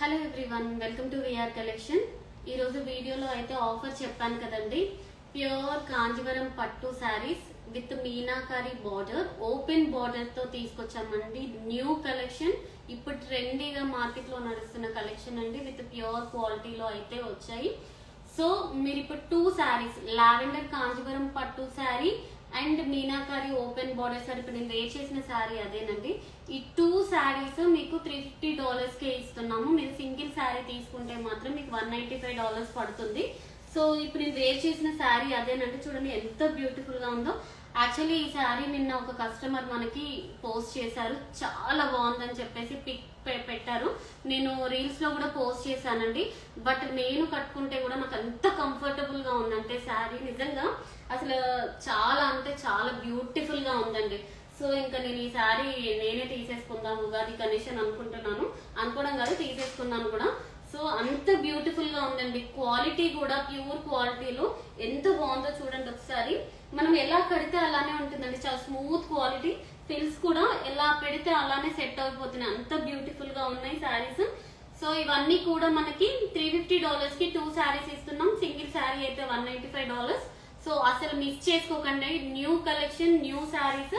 Hello everyone, welcome to V R collection. ఈరోజు వీడియోలో అయితే ఆఫర్ చెప్పాను కదండి. ప్యూర్ కాంజీవరం పట్టు sarees with Meenakari border, open border తో తీసుకొచ్చామండి. న్యూ కలెక్షన్, ఇప్పుడు ట్రెండీగా మార్కెట్ లో నడుస్తున్న కలెక్షన్ అండి. విత్ ప్యూర్ క్వాలిటీలో అయితే వచ్చాయి. సో మీరు ఇప్పుడు 2 శారీస్, లావెండర్ కాంజీవరం పట్టు sari and meenakari open border sorry, ఇప్పుడు నేను వేర్ చేసిన శారీ అదేనండి. ఈ 2 శారీస్ మీకు $350 కే ఇస్తున్నాము. మీరు సింగిల్ శారీ తీసుకుంటే మాత్రం మీకు $195 పడుతుంది. సో ఇప్పుడు నేను వేర్ చేసిన శారీ అదేనండి. చూడండి ఎంత బ్యూటిఫుల్ గా ఉందో. యాక్చువల్లీ ఈ శారీ నిన్న ఒక కస్టమర్ మనకి పోస్ట్ చేశారు, చాలా బాగుందని చెప్పేసి పిక్ పెట్టారు. నేను రీల్స్ లో కూడా పోస్ట్ చేశానండి. బట్ నేను కట్టుకుంటే కూడా నాకు ఎంత కంఫర్టబుల్ గా ఉందంటే శారీ నిజంగా అసలు చాలా అంటే చాలా బ్యూటిఫుల్ గా ఉందండి. సో ఇంకా నేను ఈ శారీ నేనే తీసేసుకుందాం ఉగాది కనీషన్ అనుకోవడం కాదు, తీసేసుకున్నాను కూడా. సో అంత బ్యూటిఫుల్ గా ఉందండి. క్వాలిటీ కూడా ప్యూర్ క్వాలిటీలో ఎంత బాగుందో చూడండి ఒకసారి. మనం ఎలా కడితే అలానే ఉంటుందండి, చాలా స్మూత్ క్వాలిటీ. ఫిల్స్ కూడా ఎలా పెడితే అలానే సెట్ అయిపోతున్నాయి, అంత బ్యూటిఫుల్ గా ఉన్నాయి శారీస్. సో ఇవన్నీ కూడా మనకి $350 కి 2 శారీస్ ఇస్తున్నాం. సింగిల్ శారీ అయితే $195. సో అసలు మిస్ చేసుకోకండి. New collection, new saris.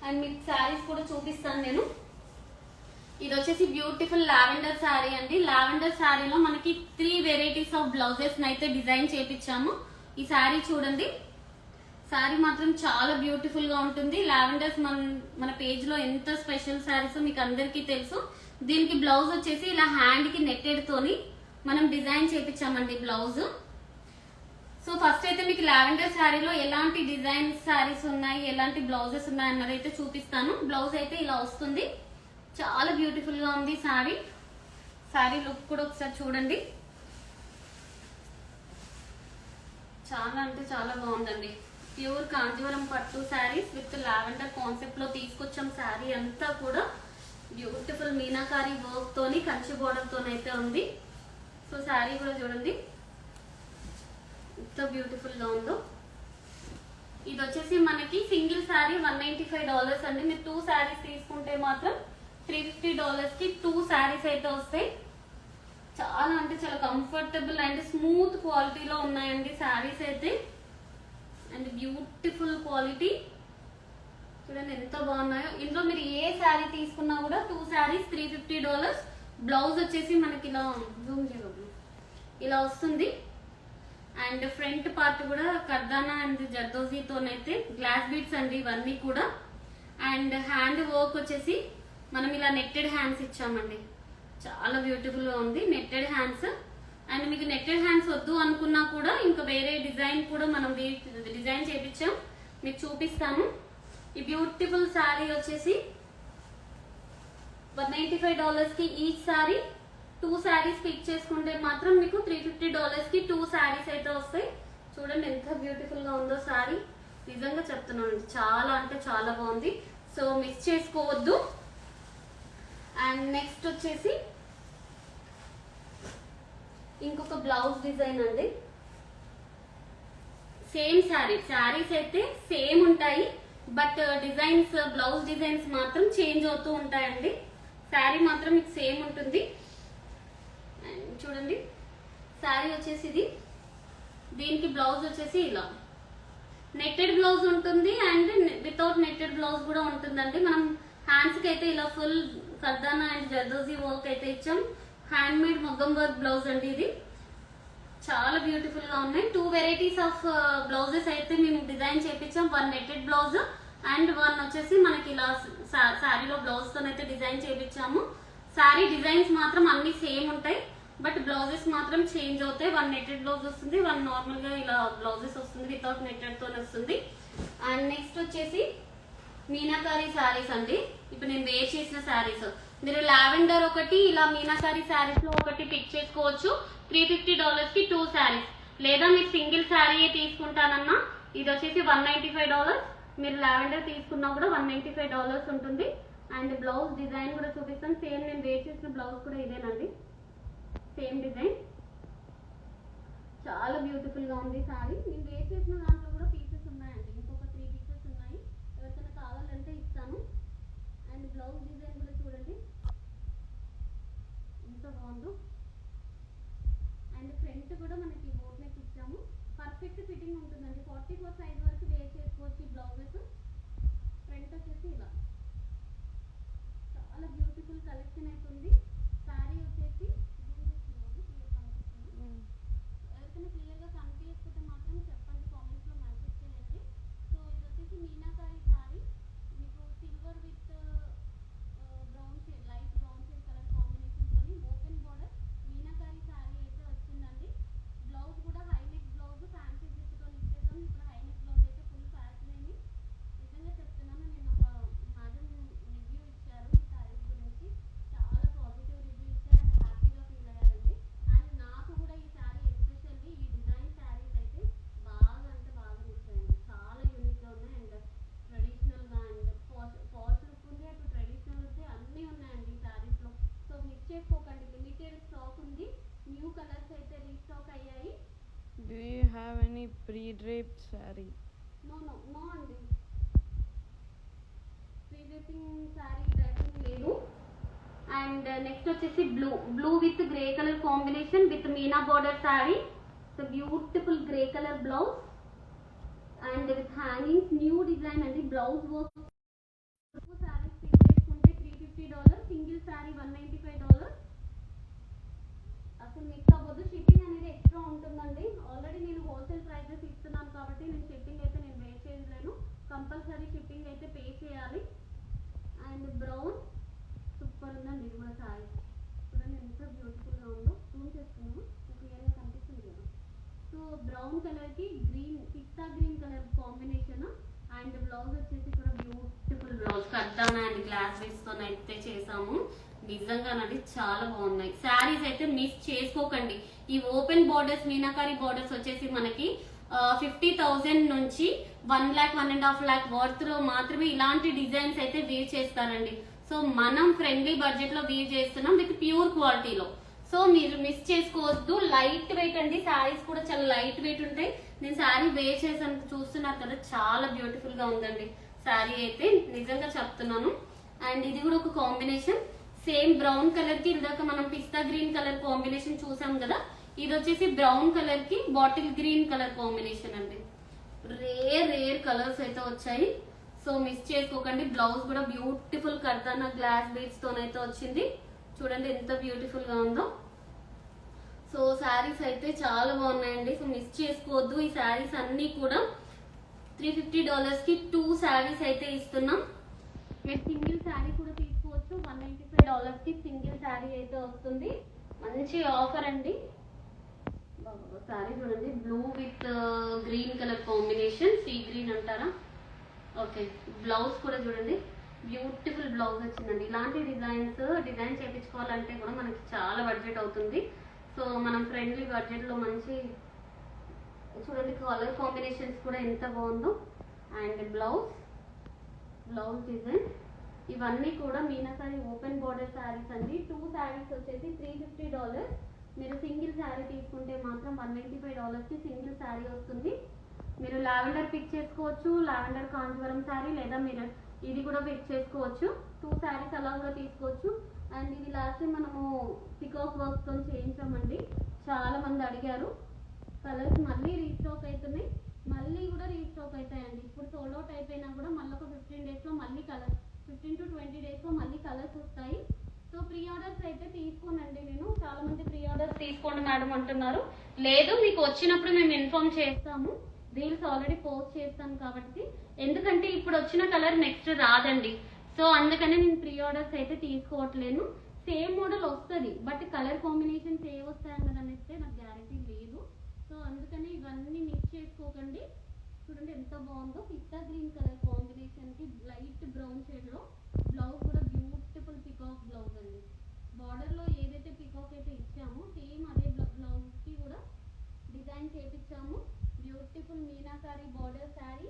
And మీకు శారీస్ కూడా చూపిస్తాను నేను. ఇది వచ్చేసి బ్యూటిఫుల్ లావెండర్ శారీ అండి. లావెండర్ శారీలో మనకి 3 వెరైటీస్ ఆఫ్ బ్లౌజెస్ అయితే డిజైన్ చేపించాము. ఈ శారీ చూడండి, శారీ మాత్రం చాలా బ్యూటిఫుల్ గా ఉంటుంది. లావెండర్స్ మన పేజ్ లో ఎంత స్పెషల్ శారీస్ మీకు అందరికీ తెలుసు. దీనికి బ్లౌజ్ వచ్చేసి ఇలా హ్యాండ్ కి నెట్టెడ్ తోని మనం డిజైన్ చేపించామండి బ్లౌజ్. సో ఫస్ట్ అయితే మీకు లావెండర్ శారీలో ఎలాంటి డిజైన్ శారీస్ ఉన్నాయి, ఎలాంటి బ్లౌజెస్ ఉన్నాయి అన్నది అయితే చూపిస్తాను. బ్లౌజ్ అయితే ఇలా వస్తుంది, చాలా బ్యూటిఫుల్ గా ఉంది శారీ. శారీ లుక్ కూడా ఒకసారి చూడండి, చాలా అంటే చాలా బాగుందండి. ప్యూర్ కాంజీవరం పట్టు శారీస్ విత్ లావెండర్ కాన్సెప్ట్ లో తీసుకొచ్చాం. శారీ అంతా కూడా బ్యూటిఫుల్ మీనాకారి వర్క్ తోని కంచి బోర్డర్ తోనైతే ఉంది. సో శారీ కూడా చూడండి ఎంత బ్యూటిఫుల్ గా ఉందో. ఇది వచ్చేసి మనకి సింగిల్ శారీ $195 అండి. మీరు 2 శారీస్ తీసుకుంటే మాత్రం $350 కి 2 శారీస్ అయితే వస్తాయి. చాలా అంటే చాలా కంఫర్టబుల్ అండ్ స్మూత్ క్వాలిటీలో ఉన్నాయండి శారీస్ అయితే. అండ్ బ్యూటిఫుల్ క్వాలిటీ చూడండి ఎంత బాగున్నాయో. ఇందులో మీరు ఏ శారీ తీసుకున్నా కూడా 2 శారీస్ $350. బ్లౌజ్ వచ్చేసి మనకి ఇలా వస్తుంది. అండ్ ఫ్రంట్ పార్ట్ కూడా కర్దానా అండ్ జర్దోజీతోనైతే గ్లాస్ బీడ్స్ అండి ఇవన్నీ కూడా. అండ్ హ్యాండ్ వర్క్ వచ్చేసి మనం ఇలా నెట్టెడ్ హ్యాండ్స్ ఇచ్చామండి, చాలా బ్యూటిఫుల్ గా ఉంది నెట్టెడ్ హ్యాండ్స్. అండ్ మీకు నెట్టెడ్ హ్యాండ్స్ వద్దు అనుకున్నా కూడా ఇంకా వేరే డిజైన్ కూడా మనం డిజైన్ చేపించాం, మీకు చూపిస్తాను. ఈ బ్యూటిఫుల్ శారీ వచ్చేసి $195 కి ఈచ్ శారీ. 2 శారీస్ పిక్ చేసుకుంటే మాత్రం మీకు $350 కి 2 శారీస్ అయితే వస్తాయి. చూడండి ఎంత బ్యూటిఫుల్ గా ఉందో శారీ, నిజంగా చెప్తున్నాను చాలా అంటే చాలా బాగుంది. సో మిస్ చేసుకోవద్దు. అండ్ నెక్స్ట్ వచ్చేసి ఇంకొక బ్లౌజ్ డిజైన్ అండి. సేమ్ శారీస్ అయితే సేమ్ ఉంటాయి, బట్ డిజైన్స్ బ్లౌజ్ డిజైన్స్ మాత్రం చేంజ్ అవుతూ ఉంటాయండి. శారీ మాత్రం మీకు సేమ్ ఉంటుంది. చూడండి శారీ వచ్చేసి ఇది, దీనికి బ్లౌజ్ వచ్చేసి ఇలా నెట్టెడ్ బ్లౌజ్ ఉంటుంది అండ్ వితౌట్ నెట్టెడ్ బ్లౌజ్ కూడా ఉంటుందండి. మనం హ్యాండ్స్ కి అయితే ఇలా ఫుల్ కర్దానా అండ్ జర్దోజీ వర్క్ అయితే ఇచ్చాం. హ్యాండ్ మేడ్ మగ్గం వర్క్ బ్లౌజ్ అండి ఇది, చాలా బ్యూటిఫుల్ గా ఉన్నాయి. 2 వెరైటీస్ ఆఫ్ బ్లౌజెస్ అయితే మేము డిజైన్ చేపించాం. 1 నెట్టెడ్ బ్లౌజ్ అండ్ 1 వచ్చేసి మనకి ఇలా శారీలో బ్లౌజ్ తోనైతే డిజైన్ చేపించాము. శారీ డిజైన్స్ మాత్రం అన్ని సేమ్ ఉంటాయి, బట్ బ్లౌజెస్ మాత్రం చేంజ్ అవుతాయి. 1 నెట్టెడ్ బ్లౌజ్ వస్తుంది, 1 నార్మల్ గా ఇలా బ్లౌజెస్ వస్తుంది, వితౌట్ నెట్టెడ్ తో వస్తుంది. అండ్ నెక్స్ట్ వచ్చేసి మీనాకారి శారీస్ అండి. ఇప్పుడు నేను వేర్ చేసిన శారీస్, మీరు లావెండర్ ఒకటి ఇలా మీనాకారి శారీస్ లో ఒకటి పిక్ చేసుకోవచ్చు. $350 కి 2 శారీస్, లేదా మీరు సింగిల్ శారీ తీసుకుంటానన్నా ఇది వచ్చేసి $195. మీరు లావెండర్ తీసుకున్నా కూడా $195 ఉంటుంది. అండ్ బ్లౌజ్ డిజైన్ కూడా చూపిస్తాను. సేమ్ నేను వేర్ చేసిన బ్లౌజ్ కూడా ఇదేనండి, సేమ్ డిజైన్. చాలా బ్యూటిఫుల్ గా ఉంది శారీ. నేను వేర్ చేసిన దాంట్లో కూడా పీసెస్ ఉన్నాయండి, ఇంకొక 3 పీసెస్ ఉన్నాయి, ఎవరికైనా కావాలంటే ఇస్తాను. అండ్ బ్లౌజ్ డిజైన్ కూడా చూడండి ఎంత బాగుందో. కలెక్షన్ అయితే ఉంది. శారీ వచ్చేసి ఎవరికైనా క్లియర్గా కనిపించకపోతే మాత్రం చెప్పండి, కామెంట్స్లో మెసేజ్ చేయండి. సో ఇది వచ్చేసి మీనాకారి శారీ, మీకు silver with brown shade, light brown shade colour కాంబినేషన్తోని ఓపెన్ బార్డర్ మీనాకారి శారీ అయితే వచ్చిందండి. బ్లౌజ్ కూడా హై నెక్ బ్లౌజ్, ఫ్యాన్సీ జిప్తో ఇచ్చేసాం. ఇప్పుడు హై నెక్ బ్లౌజ్ అయితే ఫుల్ ఫ్యాషన్ అయింది. నిజంగా చెప్తున్నాను, నేను ఒక మేడం రివ్యూ ఇచ్చారు ఈ శారీస్ గురించి, చాలా పాజిటివ్ రివ్యూ ఇచ్చారు అండ్ హ్యాపీగా ఫీల్ అయ్యారండి. అండ్ నాకు కూడా ఈ శారీ ఎస్పెషల్లీ ఈ డిజైన్ శారీస్ అయితే బాగా అంటే బాగా నచ్చాయండి. చాలా యూనిక్గా ఉన్నాయి అండ్ ట్రెడిషనల్గా అండ్ ఫాల్స్ లుక్ ఉంది, అటు ట్రెడిషనల్ ఉంది, అన్నీ ఉన్నాయండి ఈ శారీస్లో. సో మిస్ చేసుకోకండి, లిమిటెడ్ స్టాక్ ఉంది. న్యూ కలర్స్ అయితే రీస్టాక్ అయ్యాయి. Do you have any pre-draped saree? No అండి, ప్రీ డ్రెప్పింగ్ శారీ డ్రెస్సింగ్ లేదు. అండ్ నెక్స్ట్ వచ్చేసి blue with grey colour combination with Meena border saree. So beautiful grey colour blouse and with hangings, new design అండి. Blouse work saree stitch చేసుకుంటే $350, single sari $195. అసలు mix అవ్వద్దు, shipping అనేది extra ఉంటుందండి. Already నేను హోల్సేల్ ప్రైజెస్ ఇస్తున్నాను కాబట్టి నేను షిప్పింగ్ అయితే నేను వే చేయలేను, కంపల్సరీ షిప్పింగ్ అయితే పే చేయాలి. అండ్ బ్రౌన్ సూపర్ ఉందండి, ఇది కూడా శారీ చూడండి ఎంత బ్యూటిఫుల్గా ఉందో. జూమ్ చేస్తున్నాము, క్లియర్గా కనిపిస్తుంది కదా. సో బ్రౌన్ కలర్కి green, pista green colour combination. And blouse వచ్చేసి కూడా బ్యూటిఫుల్ బ్లౌజ్, కడ్డానా అండ్ గ్లాస్ బీడ్స్తో అయితే చేసాము. నిజంగానండి చాలా బాగున్నాయి శారీస్ అయితే, మిస్ చేసుకోకండి. ఈ ఓపెన్ బార్డర్స్ మీనాకారి బార్డర్స్ వచ్చేసి మనకి 50,000 నుంచి 1 lakh 1.5 lakh వర్త్ లో మాత్రమే ఇలాంటి డిజైన్స్ అయితే వీవ్ చేస్తారండి. సో మనం ఫ్రెండ్లీ బడ్జెట్ లో వీవ్ చేస్తున్నాం విత్ ప్యూర్ క్వాలిటీలో. సో మీరు మిస్ చేసుకోవద్దు. లైట్ వెయిట్ అండి, శారీస్ కూడా చాలా లైట్ వెయిట్ ఉంటాయి. నేను శారీ వేర్ చేసాను, చూస్తున్నారు కదా, చాలా బ్యూటిఫుల్ గా ఉందండి శారీ అయితే, నిజంగా చెప్తున్నాను. అండ్ ఇది కూడా ఒక కాంబినేషన్, సేమ్ బ్రౌన్ కలర్ కి ఇందాక మనం పిస్తా గ్రీన్ కలర్ కాంబినేషన్ చూసాం కదా, ఇది వచ్చేసి బ్రౌన్ కలర్ కి బాటిల్ గ్రీన్ కలర్ కాంబినేషన్ అండి. రేర్ కలర్స్ అయితే వచ్చాయి, సో మిస్ చేసుకోకండి. బ్లౌజ్ కూడా బ్యూటిఫుల్ కర్దానా గ్లాస్ బీడ్స్ తోనైతే వచ్చింది, చూడండి ఎంత బ్యూటిఫుల్ గా ఉందో. సో శారీస్ అయితే చాలా బాగున్నాయండి, సో మిస్ చేసుకోవద్దు. ఈ శారీస్ అన్ని కూడా $350 కి 2 శారీస్ అయితే ఇస్తున్నాం. మీరు సింగిల్ శారీ కూడా తీసుకోవచ్చు, $195 కి సింగిల్ శారీ అయితే వస్తుంది. మంచి ఆఫర్ అండి. శారీ చూడండి, blue with green colour combination, sea green అంటారా, ఓకే. బ్లౌజ్ కూడా చూడండి, బ్యూటిఫుల్ బ్లౌజ్ వచ్చిందండి. ఇలాంటి డిజైన్ చేయించుకోవాలంటే కూడా మనకి చాలా బడ్జెట్ అవుతుంది. సో మనం ఫ్రెండ్లీ బడ్జెట్లో మంచి చూడండి, కలర్ కాంబినేషన్స్ కూడా ఎంత బాగుందో. అండ్ బ్లౌజ్ డిజైన్ ఇవన్నీ కూడా మీనాకారి ఓపెన్ బార్డర్ శారీస్ అండి. 2 శారీస్ వచ్చేసి $350. మీరు సింగిల్ శారీ తీసుకుంటే మాత్రం $195 కి సింగిల్ శారీ వస్తుంది. మీరు లావెండర్ పిక్ చేసుకోవచ్చు, లావెండర్ కాంజీవరం శారీ, లేదా మీరు ఇది కూడా పిక్ చేసుకోవచ్చు. 2 శారీస్ అలా కూడా తీసుకోవచ్చు. అండ్ ఇది లాస్ట్ టైం మనము పికాక్ వర్క్ తో చేయించామండి, చాలా మంది అడిగారు. కలర్స్ మళ్ళీ రీస్టాక్ అవుతున్నాయి, మళ్ళీ కూడా రీస్టాక్ అవుతాయండి. ఇప్పుడు సోల్డ్ అవుట్ అయిపోయినా కూడా మళ్ళీ ఒక 15 డేస్లో మళ్ళీ 15 to 20 డేస్లో మళ్ళీ కలర్స్ వస్తాయి. సో ప్రీ ఆర్డర్స్ అయితే తీసుకోనండి. నేను చాలా మంది ప్రీ ఆర్డర్స్ తీసుకోండి మేడం అంటున్నారు. లేదు, మీకు వచ్చినప్పుడు మేము ఇన్ఫార్మ్ చేస్తాము. రీల్స్ ఆల్రెడీ పోస్ట్ చేస్తాను కాబట్టి, ఎందుకంటే ఇప్పుడు వచ్చిన కలర్ నెక్స్ట్ రాదండి. సో అందుకనే నేను ప్రీ ఆర్డర్స్ అయితే తీసుకోవట్లేను. సేమ్ మోడల్ వస్తుంది, బట్ కలర్ కాంబినేషన్స్ ఏ వస్తాయన్నది అనేస్తే నాకు గ్యారంటీ లేదు. సో అందుకని ఇవన్నీ మిక్స్ చేసుకోకండి. చూడండి ఎంత బాగుందో, పిస్తా గ్రీన్ కలర్ కాంబినేషన్ కి లైట్ బ్రౌన్ షేడ్ లో బ్లౌజ్ కూడా బ్యూటిఫుల్ పికాక్ బ్లౌజ్ అండి. బార్డర్ లో ఏదైతే పికాక్ అయితే ఇచ్చామో సేమ్ అదే బ్లౌజ్ కి కూడా డిజైన్ చేపించాము. Beautiful Meenakari border sari.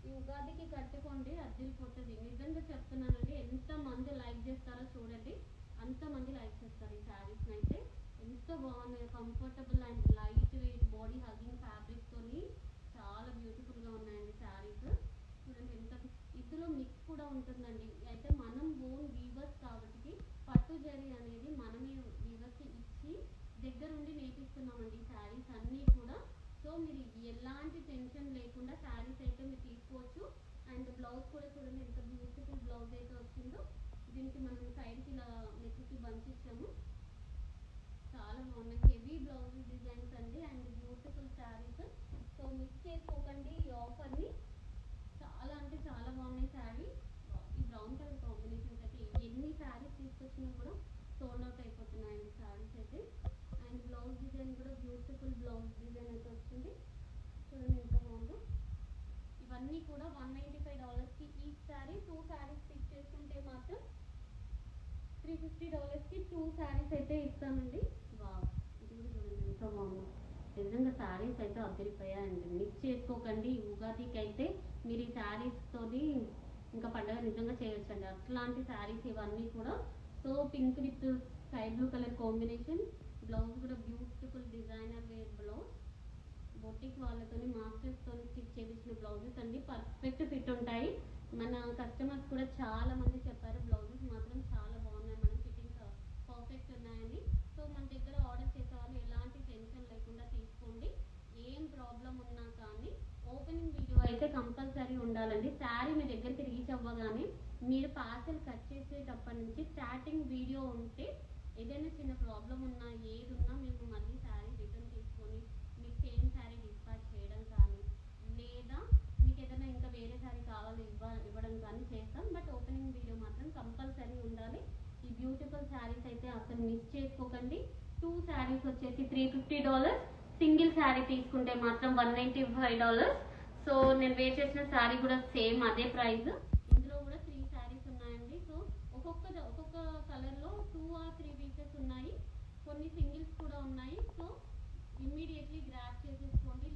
ఈ ఉగాదికి కట్టుకోండి, అదిరిపోతుంది. నిజంగా చెప్తున్నానండి, ఎంత మంది లైక్ చేస్తారో చూడండి, అంతమంది లైక్ చేస్తారు ఈ శారీస్ అయితే. ఎంత బాగున్నాయి, comfortable and light weight body hugging fabric తోని చాలా బ్యూటిఫుల్ గా ఉన్నాయండి శారీస్. చూడండి ఎంత, ఇందులో మిక్స్ కూడా ఉంటుందండి. అయితే మనం ఓన్ వీవర్స్ కాబట్టి పట్టు జరీ అనేది మనమే వీవర్స్ ఇచ్చి దగ్గరుండి నేర్పిస్తున్నామండి ఈ శారీస్ అన్నీ కూడా. సో మీరు ఎలాంటి టెన్షన్ లేకుండా శారీస్ అయితే మీరు తీసుకోవచ్చు. అండ్ బ్లౌజ్ కూడా చూడండి ఎంత బ్యూటిఫుల్ బ్లౌజ్ అయితే వచ్చిందో. దీనికి మనం సైడ్కి ఇలా బంచ్ ఇచ్చాము. చాలా బాగున్నాయి, హెవీ బ్లౌజ్ డిజైన్స్ అండి and beautiful saris. So miss చేసుకోకండి ఈ ఆఫర్ని. చాలా అంటే చాలా బాగున్నాయి శారీ. ఈ బ్రౌన్ కలర్ కాంబినేషన్స్ అయితే ఎన్ని శారీస్ తీసుకొచ్చినా కూడా సోల్డ్ అవుట్ అయిపోతున్నాయండి శారీస్ అయితే. అండ్ బ్లౌజ్ డిజైన్ కూడా బ్యూటిఫుల్ బ్లౌజ్ డిజైన్ అయితే వస్తుంది. చూడండి ఎంత బాగుందో. ఇవన్నీ కూడా $195కి ఈచ్ శారీ. 2 శారీస్ పిక్ చేసుకుంటే మాత్రం $350కి 2 శారీస్ అయితే ఇస్తామండి. వావ్, ఇది కూడా చూడండి ఎంత బాగుందో. నిజంగా శారీస్ అయితే అద్దరిపోయాయండి, మిస్ చేసుకోకండి. ఉగాదికి అయితే మీరు ఈ శారీస్తోని ఇంకా పండుగ నిజంగా చేయొచ్చండి. అట్లాంటి శారీస్ ఇవన్నీ కూడా. So pink with sky blue colour combination. Blouse కూడా beautiful designer wear blouse. Boutique వాళ్ళతోని మాస్టర్స్తోని స్టిచ్ చేయించిన బ్లౌజెస్ అండి. పర్ఫెక్ట్ ఫిట్ ఉంటాయి. మన కస్టమర్స్ కూడా చాలా మంది చెప్పారు బ్లౌజెస్ మాత్రం చాలా బాగున్నాయి, మన ఫిట్టింగ్ పర్ఫెక్ట్ ఉన్నాయని. సో మన దగ్గర ఆర్డర్ చేసే వాళ్ళు ఎలాంటి టెన్షన్ లేకుండా తీసుకోండి. ఏం ప్రాబ్లం ఉన్నా కానీ ఓపెనింగ్ వీడియో అయితే కంపల్సరీ ఉండాలండి. శారీ మీ దగ్గరికి రీచ్ అవ్వగానే మీరు పార్సెల్ కట్ చేసేటప్పటి నుంచి స్టార్టింగ్ వీడియో ఉంటే ఏదైనా చిన్న ప్రాబ్లం ఉన్నా ఏది ఉన్నా మేము మళ్ళీ శారీ రిటర్న్ తీసుకొని మీకు సేమ్ శారీ డిస్పాచ్ చేయడం కానీ, లేదా మీకు ఏదైనా ఇంకా వేరే శారీ కావాలి ఇవ్వడం కానీ చేస్తాం. బట్ ఓపెనింగ్ వీడియో మాత్రం కంపల్సరీ ఉండాలి. ఈ బ్యూటిఫుల్ శారీస్ అయితే అసలు మిస్ చేసుకోకండి. 2 శారీస్ వచ్చేసి $350. సింగిల్ శారీ తీసుకుంటే మాత్రం $195. సో నేను వేర్ చేసిన శారీ కూడా సేమ్ అదే ప్రైస్. ఇందులో కూడా 3 శారీస్ ఉన్నాయండి. సో ఒక్కొక్క కలర్లో 2 or 3 పీసెస్ ఉన్నాయి. కొన్ని సింగిల్స్ కూడా ఉన్నాయి. సో ఇమ్మీడియట్లీ గ్రాప్ చేసేసుకోండి.